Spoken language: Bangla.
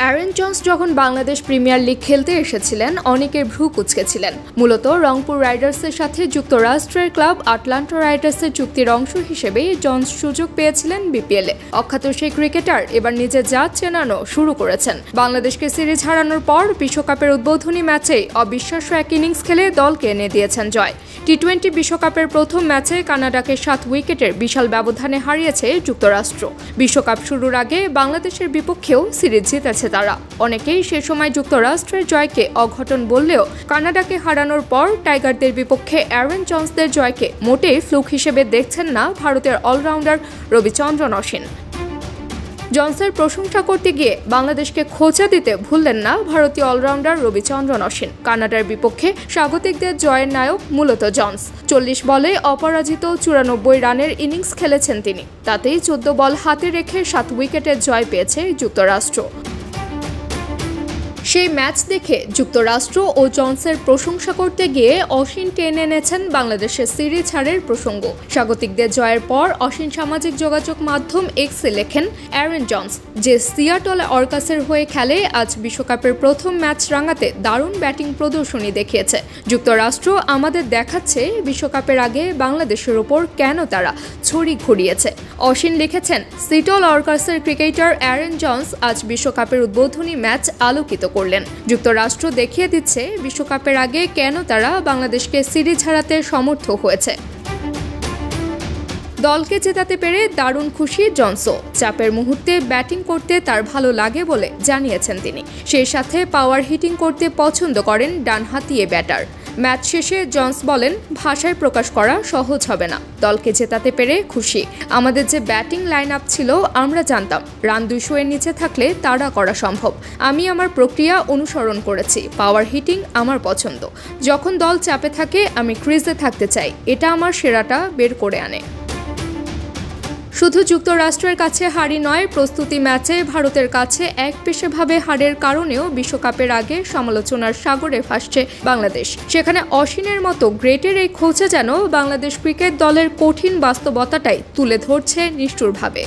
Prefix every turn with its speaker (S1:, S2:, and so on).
S1: অ্যারন জন্স যখন বাংলাদেশ প্রিমিয়ার লিগ খেলতে এসেছিলেন অনেকের ভ্রু কুঁচকেছিলেন। মূলত রংপুর রাইডার্সের সাথে যুক্তরাষ্ট্রের ক্লাব আটলান্টা রাইডার্সের চুক্তির অংশ হিসেবেই জন্স সুযোগ পেয়েছিলেন বিপিএলে। অখ্যাত সেই ক্রিকেটার এবার নিজের জাত চেনানো শুরু করেছেন। বাংলাদেশকে সিরিজ হারানোর পর বিশ্বকাপের উদ্বোধনী ম্যাচেই অবিশ্বাস্য এক ইনিংস খেলে দলকে এনে দিয়েছেন জয়। টি-20 বিশ্বকাপের প্রথম ম্যাচে কানাডাকে 7 উইকেটের বিশাল ব্যবধানে হারিয়েছে যুক্তরাষ্ট্র। বিশ্বকাপ শুরুর আগে বাংলাদেশের বিপক্ষেও সিরিজ জিতেছে তারা। অনেকেই সে সময় যুক্তরাষ্ট্রের জয়কে অঘটন বললেও কানাডাকে হারানোর পর টাইগারদের বিপক্ষে অ্যারন জন্সদের জয়কে মোটেই ফ্লুক হিসেবে দেখছেন না ভারতের অলরাউন্ডার রবিচন্দ্রন অশ্বিন। জন্সের প্রশংসা করতে গিয়ে বাংলাদেশকে খোঁচা দিতে ভুললেন না ভারতীয় অলরাউন্ডার রবিচন্দ্রন অশ্বিন। কানাডার বিপক্ষে স্বাগতিকদের জয়ের নায়ক মূলত জন্স। 40 বলে অপরাজিত 94 রানের ইনিংস খেলেছেন তিনি। তাতেই 14 বল হাতে রেখে 7 উইকেটের জয় পেয়েছে যুক্তরাষ্ট্র। সেই ম্যাচ দেখে যুক্তরাষ্ট্র ও জন্সের প্রশংসা করতে গিয়ে অশ্বিন টেনে এনেছেন বাংলাদেশের সিরিজ হারের প্রসঙ্গ। স্বাগতিকদের জয়ের পর অশ্বিন সামাজিক যোগাযোগ মাধ্যম এক্সে লেখেন, অ্যারন জন্স যে সিয়াটল অর্কাসের হয়ে খেলে আজ বিশ্বকাপের প্রথম ম্যাচ রাঙাতে দারুণ ব্যাটিং প্রদর্শনী দেখিয়েছে। যুক্তরাষ্ট্র আমাদের দেখাচ্ছে বিশ্বকাপের আগে বাংলাদেশের ওপর কেন তারা ছড়ি ঘুরিয়েছে। অশ্বিন লিখেছেন, সিয়াটল অর্কাসের ক্রিকেটার অ্যারন জন্স আজ বিশ্বকাপের উদ্বোধনী ম্যাচ আলোকিত করলেন। যুক্তরাষ্ট্র দেখিয়ে দিচ্ছে বিশ্বকাপের আগে কেন তারা বাংলাদেশকে সিরিজ হারাতে সমর্থ হয়েছে। দলকে জেতাতে পেরে দারুণ খুশি জন্সও। চাপের মুহূর্তে ব্যাটিং করতে তার ভালো লাগে বলে জানিয়েছেন তিনি। সেই সাথে পাওয়ার হিটিং করতে পছন্দ করেন ডানহাতি এ ব্যাটার। ম্যাচ শেষে জন্স বলেন, ভাষায় প্রকাশ করা সহজ হবে না। দলকে জেতাতে পেরে খুশি। আমাদের যে ব্যাটিং লাইন আপ ছিল আমরা জানতাম রান 200 এর নিচে থাকলে তাড়া করা সম্ভব। আমি আমার প্রক্রিয়া অনুসরণ করেছি। পাওয়ার হিটিং আমার পছন্দ। যখন দল চাপে থাকে আমি ক্রিজে থাকতে চাই। এটা আমার সেরাটা বের করে আনে। শুধু যুক্তরাষ্ট্রের কাছে হারি নয়, প্রস্তুতি ম্যাচে ভারতের কাছে একপেশেভাবে হারের কারণেও বিশ্বকাপের আগে সমালোচনার সাগরে ভাসছে বাংলাদেশ। সেখানে অশ্বিনের মতো গ্রেটের এই খোঁচা যেন বাংলাদেশ ক্রিকেট দলের কঠিন বাস্তবতাটাই তুলে ধরছে নিষ্ঠুরভাবে।